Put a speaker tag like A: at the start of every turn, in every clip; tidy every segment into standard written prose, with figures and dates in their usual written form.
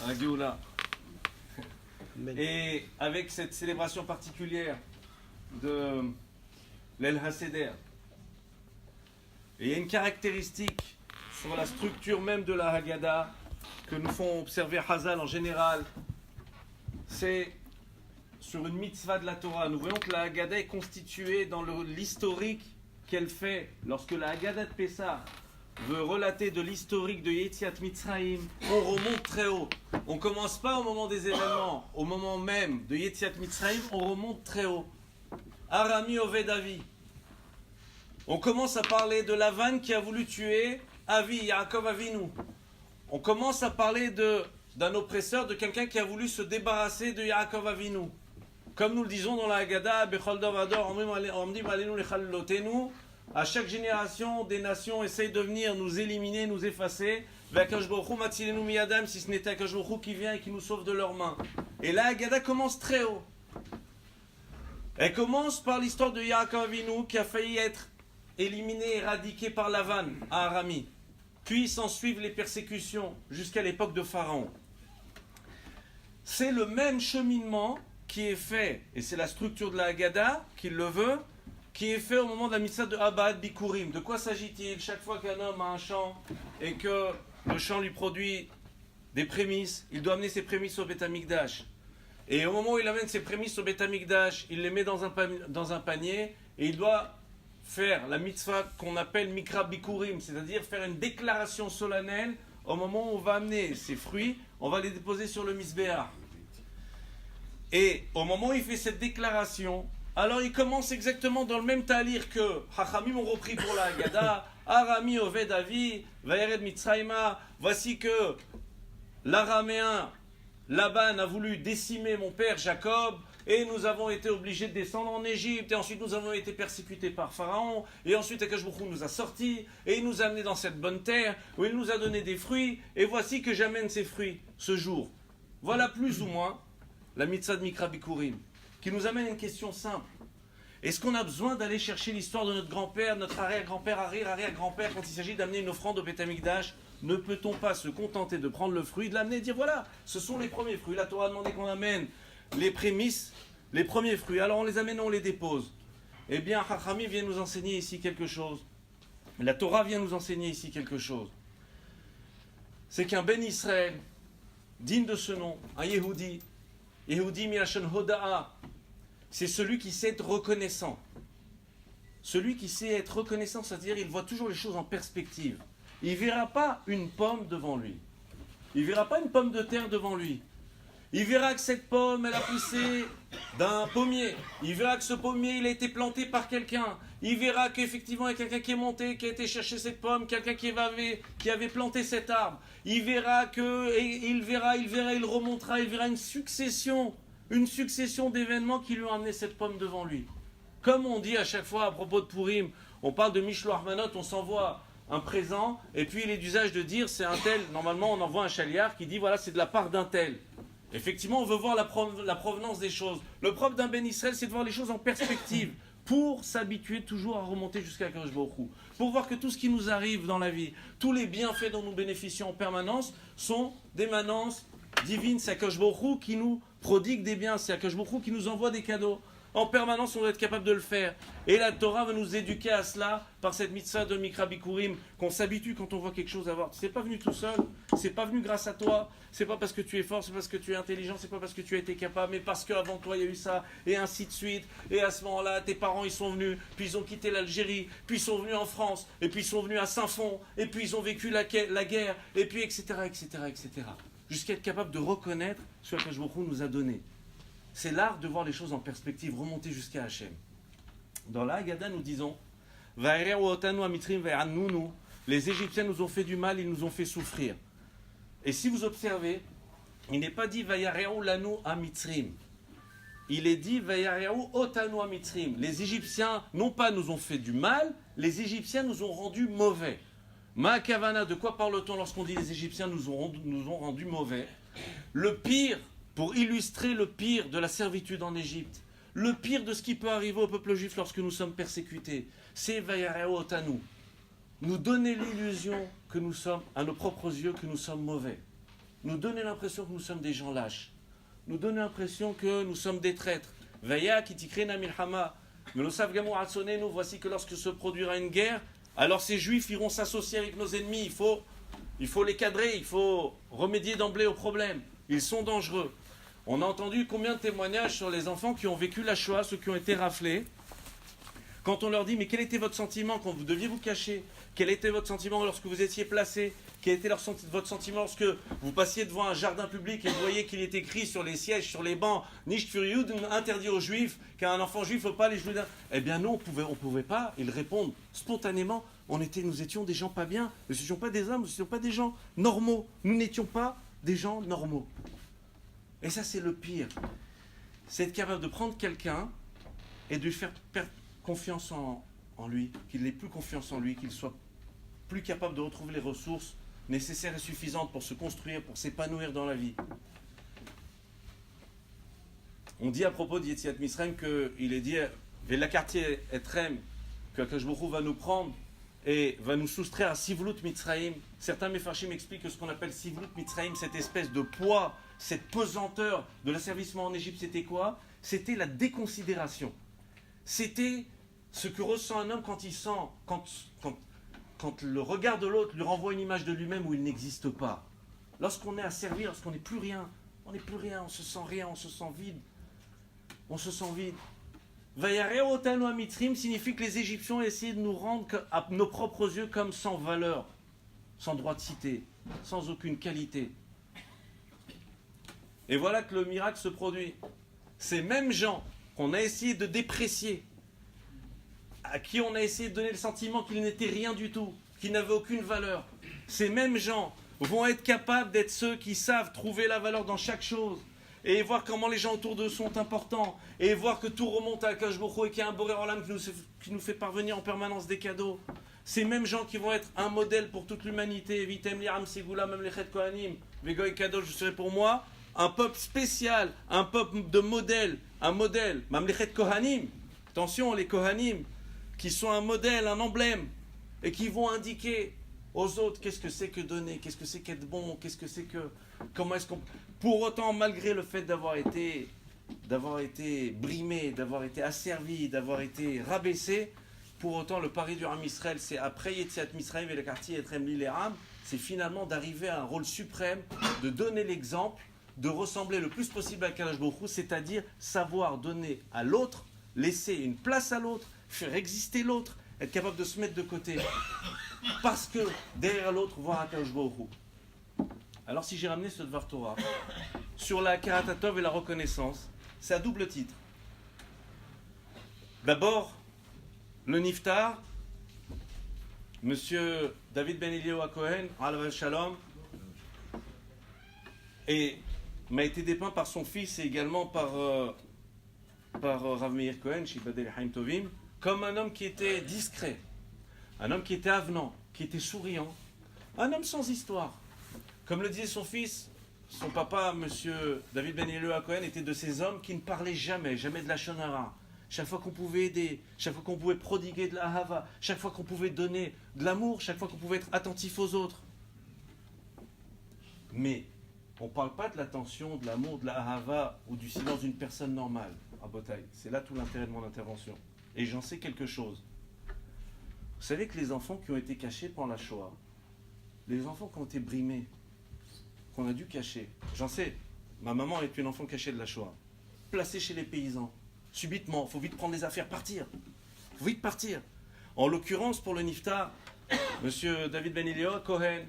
A: à Géoula. Et avec cette célébration particulière de l'El Haseder, et il y a une caractéristique sur la structure même de la Haggadah que nous font observer Hazal en général, c'est sur une mitzvah de la Torah. Nous voyons que la Haggadah est constituée dans l'historique qu'elle fait lorsque la Haggadah de Pessah veut relater de l'historique de Yetziat Mitzrayim. On remonte très haut. On ne commence pas au moment des événements, au moment même de Yetziat Mitzrayim, on remonte très haut. Arami Oved Avi. On commence à parler de Lavan qui a voulu tuer Avi, Yaakov Avinu. On commence à parler d'un oppresseur, de quelqu'un qui a voulu se débarrasser de Yaakov Avinu. Comme nous le disons dans la Haggadah, Bechol Dov Ador, Omdim Alenu Lechalotenu. À chaque génération, des nations essayent de venir nous éliminer, nous effacer. V'akadosh baruch hu matzilenu miyadam, si ce n'était Akadosh baruch hu qui vient et qui nous sauve de leurs mains. Et la Haggadah commence très haut. Elle commence par l'histoire de Yaakov Avinu qui a failli être éliminé, éradiqué par Lavan à Arami. Puis s'en suivent les persécutions jusqu'à l'époque de Pharaon. C'est le même cheminement qui est fait, et c'est la structure de la Haggadah qui le veut, qui est fait au moment de la mitzvah de Abad Bikurim. De quoi s'agit-il? Chaque fois qu'un homme a un champ et que le champ lui produit des prémices, il doit amener ses prémices au Beth Amikdash. Et au moment où il amène ses prémices au Beth Amikdash, il les met dans un panier et il doit faire la mitzvah qu'on appelle Mikra Bikurim, c'est-à-dire faire une déclaration solennelle au moment où on va amener ses fruits, on va les déposer sur le Misbéach. Et au moment où il fait cette déclaration, alors il commence exactement dans le même talir que Hachamim ont repris pour la Haggadah, Arami Oved Avi, Vayered Mitzrayma, voici que l'araméen Laban a voulu décimer mon père Jacob, et nous avons été obligés de descendre en Égypte, et ensuite nous avons été persécutés par Pharaon, et ensuite Akadosh Baruch Hu nous a sortis, et il nous a amenés dans cette bonne terre, où il nous a donné des fruits, et voici que j'amène ces fruits ce jour. Voilà plus ou moins la mitzvah de Mikra Bikurim, qui nous amène à une question simple. Est-ce qu'on a besoin d'aller chercher l'histoire de notre grand-père, notre arrière-grand-père, arrière-arrière-grand-père, quand il s'agit d'amener une offrande au Beth Amikdash? Ne peut-on pas se contenter de prendre le fruit, de l'amener et dire voilà, ce sont les premiers fruits. La Torah a demandé qu'on amène les prémices, les premiers fruits. Alors on les amène, on les dépose. Eh bien, Chachami vient nous enseigner ici quelque chose. La Torah vient nous enseigner ici quelque chose. C'est qu'un Ben Israël, digne de ce nom, un Yehudi, Yehudi Milashon Hoda'a, c'est celui qui sait être reconnaissant. Celui qui sait être reconnaissant, c'est-à-dire il voit toujours les choses en perspective. Il ne verra pas une pomme devant lui. Il ne verra pas une pomme de terre devant lui. Il verra que cette pomme, elle a poussé d'un pommier. Il verra que ce pommier, il a été planté par quelqu'un. Il verra qu'effectivement, il y a quelqu'un qui est monté, qui a été chercher cette pomme, quelqu'un qui avait planté cet arbre. Il verra que, il remontera, il verra une succession d'événements qui lui ont amené cette pomme devant lui. Comme on dit à chaque fois à propos de Purim, on parle de Mishloach Manot, on s'envoie un présent, et puis il est d'usage de dire c'est un tel, normalement on envoie un chaliard qui dit voilà c'est de la part d'un tel. Effectivement on veut voir la provenance des choses. Le propre d'un Ben Israël c'est de voir les choses en perspective, pour s'habituer toujours à remonter jusqu'à Akadosh Baruch Hu, pour voir que tout ce qui nous arrive dans la vie, tous les bienfaits dont nous bénéficions en permanence, sont d'émanence divine. C'est Akadosh Baruch Hu qui nous prodigue des biens, c'est Akadosh Baruch Hu qui nous envoie des cadeaux. En permanence, on doit être capable de le faire. Et la Torah va nous éduquer à cela par cette mitzvah de Mikra Bikurim, qu'on s'habitue quand on voit quelque chose à voir. C'est pas venu tout seul, c'est pas venu grâce à toi, c'est pas parce que tu es fort, c'est parce que tu es intelligent, c'est pas parce que tu as été capable, mais parce qu'avant toi il y a eu ça, et ainsi de suite. Et à ce moment-là, tes parents ils sont venus, puis ils ont quitté l'Algérie, puis ils sont venus en France, et puis ils sont venus à Saint-Fond, et puis ils ont vécu la guerre, et puis etc. Jusqu'à être capable de reconnaître ce que Akadosh Baruch Hu nous a donné. C'est l'art de voir les choses en perspective, remonter jusqu'à Hachem. Dans la Haggadah, nous disons les Égyptiens nous ont fait du mal, ils nous ont fait souffrir. Et si vous observez, il n'est pas dit Vayareru lanu amitzrim. Il est dit Vayareru otanu amitzrim. Les Égyptiens, non pas nous ont fait du mal, les Égyptiens nous ont rendus mauvais. Ma'akavana, de quoi parle-t-on lorsqu'on dit les Égyptiens nous ont rendus mauvais? Le pire, pour illustrer le pire de la servitude en Égypte, le pire de ce qui peut arriver au peuple juif lorsque nous sommes persécutés, c'est Vayareo Otanu. Nous donner l'illusion que nous sommes, à nos propres yeux, que nous sommes mauvais. nous donner l'impression que nous sommes des gens lâches, nous donner l'impression que nous sommes des traîtres. Veya kitikrena milhama. Mais le savent gamou atsone, nous voici que lorsque se produira une guerre, alors ces juifs iront s'associer avec nos ennemis. Il faut les cadrer, il faut remédier d'emblée au problème. Ils sont dangereux. On a entendu combien de témoignages sur les enfants qui ont vécu la Shoah, ceux qui ont été raflés. Quand on leur dit, mais quel était votre sentiment quand vous deviez vous cacher? Quel était votre sentiment lorsque vous étiez placé? Quel était votre sentiment lorsque vous passiez devant un jardin public et vous voyez qu'il est écrit sur les sièges, sur les bancs, Nicht für Juden, interdit aux juifs, qu'un enfant juif ne faut pas les jouer d'un... Eh bien non, on pouvait pas. Ils répondent spontanément, nous étions des gens pas bien, nous n'étions pas des hommes, nous n'étions pas des gens normaux. Nous n'étions pas des gens normaux. Et ça, c'est le pire. C'est être capable de prendre quelqu'un et de lui faire perdre confiance en lui, qu'il n'ait plus confiance en lui, qu'il soit plus capable de retrouver les ressources nécessaires et suffisantes pour se construire, pour s'épanouir dans la vie. On dit à propos d'Yetziat Mitzrayim qu'il est dit Vela quartier etrem, que Akadosh Baruch Hu va nous prendre et va nous soustraire à Sivlut Mitzrayim. Certains Mefarshim expliquent que ce qu'on appelle Sivlut Mitzrayim, cette espèce de poids, cette pesanteur de l'asservissement en Égypte, c'était quoi? C'était la déconsidération. C'était ce que ressent un homme quand il sent, quand le regard de l'autre lui renvoie une image de lui-même où il n'existe pas. Lorsqu'on est asservi, lorsqu'on n'est plus rien, on se sent rien, on se sent vide. On se sent vide. Vayareh otanu ha-Mitzrim signifie que les Égyptiens ont essayé de nous rendre à nos propres yeux comme sans valeur, sans droit de cité, sans aucune qualité. Et voilà que le miracle se produit. Ces mêmes gens qu'on a essayé de déprécier, à qui on a essayé de donner le sentiment qu'ils n'étaient rien du tout, qu'ils n'avaient aucune valeur, ces mêmes gens vont être capables d'être ceux qui savent trouver la valeur dans chaque chose, et voir comment les gens autour d'eux sont importants, et voir que tout remonte à Akadosh Baruch Hu et qu'il y a un Boré Olam qui nous fait parvenir en permanence des cadeaux. Ces mêmes gens qui vont être un modèle pour toute l'humanité, Vitem li'am segula memlechet kohanim, vegoy kadosh, je serai pour moi un peuple spécial, un peuple de modèle, un modèle, memlechet kohanim, attention les kohanim, qui sont un modèle, un emblème, et qui vont indiquer aux autres qu'est-ce que c'est que donner, qu'est-ce que c'est qu'être bon, qu'est-ce que c'est que... Comment est-ce qu'on... Pour autant, malgré le fait d'avoir été brimé, d'avoir été asservi, d'avoir été rabaissé, pour autant, le pari du Ham Israël, c'est après Yetziat Mitzrayim et le quartier Etrem Lileram, c'est finalement d'arriver à un rôle suprême, de donner l'exemple, de ressembler le plus possible à Akadosh Baruch Hu, c'est-à-dire savoir donner à l'autre, laisser une place à l'autre, faire exister l'autre, être capable de se mettre de côté. Parce que derrière l'autre, voir Akadosh Baruch Hu. Alors si j'ai ramené ce Dvar Torah sur la Karatatov et la reconnaissance, c'est à double titre. D'abord, le Niftar, Monsieur David Ben Eliyahu Cohen, Alav Shalom, et m'a été dépeint par son fils et également par Rav Meir Cohen, Shibadel Haim Tovim, comme un homme qui était discret, un homme qui était avenant, qui était souriant, un homme sans histoire. Comme le disait son fils, son papa, Monsieur David Ben Eliyahu Cohen, était de ces hommes qui ne parlaient jamais de la shonara. Chaque fois qu'on pouvait aider, chaque fois qu'on pouvait prodiguer de la hava, chaque fois qu'on pouvait donner de l'amour, chaque fois qu'on pouvait être attentif aux autres. Mais on ne parle pas de l'attention, de l'amour, de la hava ou du silence d'une personne normale. À Botaï, c'est là tout l'intérêt de mon intervention. Et j'en sais quelque chose. Vous savez que les enfants qui ont été cachés pendant la Shoah, les enfants qui ont été brimés, qu'on a dû cacher, j'en sais, ma maman est une enfant cachée de la Shoah, placée chez les paysans. Subitement, il faut vite prendre les affaires, partir. Il faut vite partir. En l'occurrence, pour le Niftar, Monsieur David Ben Eliyahu Cohen,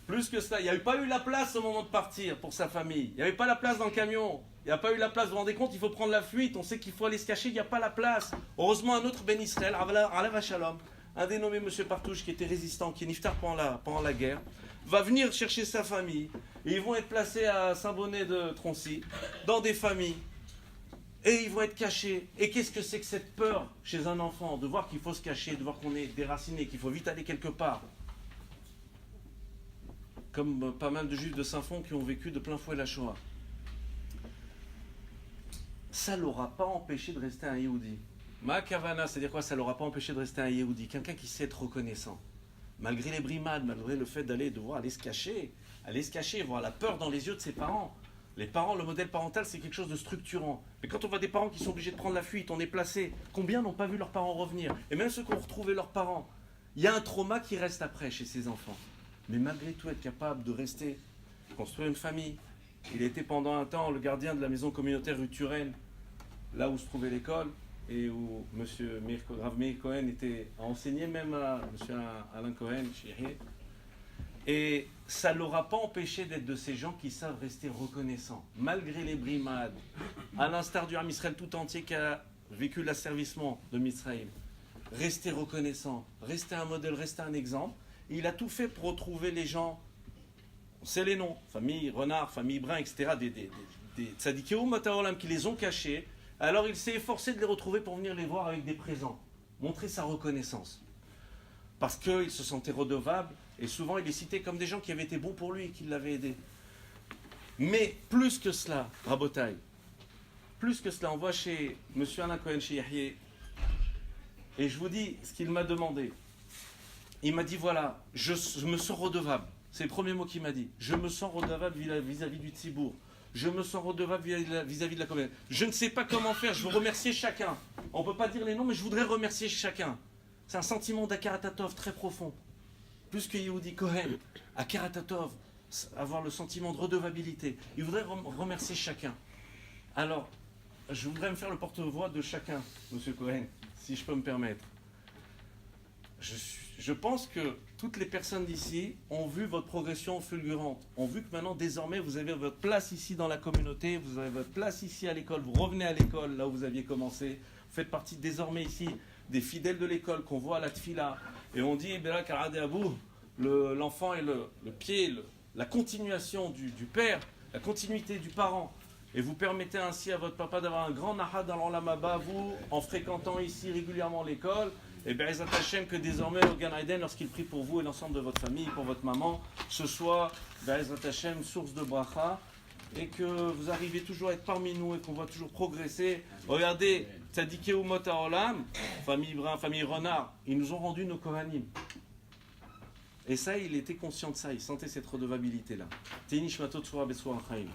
A: plus que ça, il n'y a pas eu la place au moment de partir pour sa famille. Il n'y avait pas la place dans le camion. Il n'y a pas eu la place, vous vous rendez compte, il faut prendre la fuite. On sait qu'il faut aller se cacher, il n'y a pas la place. Heureusement, un autre Ben Israël, Alav Shalom, un dénommé Monsieur Partouche, qui était résistant, qui est Niftar pendant la guerre, va venir chercher sa famille. Et ils vont être placés à Saint-Bonnet de Troncy, dans des familles. Et ils vont être cachés. Et qu'est-ce que c'est que cette peur chez un enfant, de voir qu'il faut se cacher, de voir qu'on est déraciné, qu'il faut vite aller quelque part. Comme pas mal de juifs de Saint-Fond qui ont vécu de plein fouet la Shoah. Ça ne l'aura pas empêché de rester un Yehudi. Ma Kavana, c'est-à-dire quoi? Ça ne l'aura pas empêché de rester un Yehudi. Quelqu'un qui sait être reconnaissant. malgré les brimades, malgré le fait devoir aller se cacher, voir la peur dans les yeux de ses parents. Les parents, le modèle parental, c'est quelque chose de structurant. Mais quand on voit des parents qui sont obligés de prendre la fuite, on est placé. Combien n'ont pas vu leurs parents revenir? Et même ceux qui ont retrouvé leurs parents, il y a un trauma qui reste après chez ces enfants. Mais malgré tout, être capable de rester, construire une famille. Il était pendant un temps le gardien de la maison communautaire rue Turenne, là où se trouvait l'école, et où M. Rav Meir Cohen a enseigné même à M. Alain Cohen, chez Yahya. Et ça ne l'aura pas empêché d'être de ces gens qui savent rester reconnaissants, malgré les brimades, à l'instar du Ham Israël tout entier qui a vécu l'asservissement de Misraïm. Rester reconnaissant, rester un modèle, rester un exemple. Et il a tout fait pour retrouver les gens, on sait les noms, famille Renard, famille Brun, etc., des tzadikéou mataolam qui les ont cachés. Alors il s'est efforcé de les retrouver pour venir les voir avec des présents, montrer sa reconnaissance. Parce qu'il se sentait redevable, et souvent il est cité comme des gens qui avaient été bons pour lui et qui l'avaient aidé. Mais plus que cela, Rabotai, plus que cela, on voit chez M. Alain Cohen, chez Yahya, et je vous dis ce qu'il m'a demandé. Il m'a dit voilà, je me sens redevable. C'est le premier mot qu'il m'a dit. Je me sens redevable vis-à-vis du Tzibour. Je me sens redevable vis-à-vis de la communauté. Je ne sais pas comment faire, je veux remercier chacun. On ne peut pas dire les noms, mais je voudrais remercier chacun. C'est un sentiment d'Akaratatov très profond. Plus que Yehudi Cohen, Akaratatov, avoir le sentiment de redevabilité. Il voudrait remercier chacun. Alors, je voudrais me faire le porte-voix de chacun, M. Cohen, si je peux me permettre. Je pense que toutes les personnes d'ici ont vu votre progression fulgurante, ont vu que maintenant, désormais, vous avez votre place ici dans la communauté, vous avez votre place ici à l'école, vous revenez à l'école, là où vous aviez commencé, vous faites partie désormais ici des fidèles de l'école qu'on voit à la tfila, et on dit, Bela Karade Abou, l'enfant est le pied, la continuation du père, la continuité du parent. Et vous permettez ainsi à votre papa d'avoir un grand nahad dans l'Olamaba, vous, en fréquentant ici régulièrement l'école. Et bien, Ezat Hashem, que désormais, au Gan Eden, lorsqu'il prie pour vous et l'ensemble de votre famille, pour votre maman, ce soit, Ezat Hashem, source de bracha, et que vous arrivez toujours à être parmi nous et qu'on va toujours progresser. Regardez, Tzadikeu Mot HaOlam, famille Brun, famille Renard, ils nous ont rendu nos Kohanim. Et ça, il était conscient de ça, il sentait cette redevabilité-là. Teini Shmatot Tzura Betsura Chaim.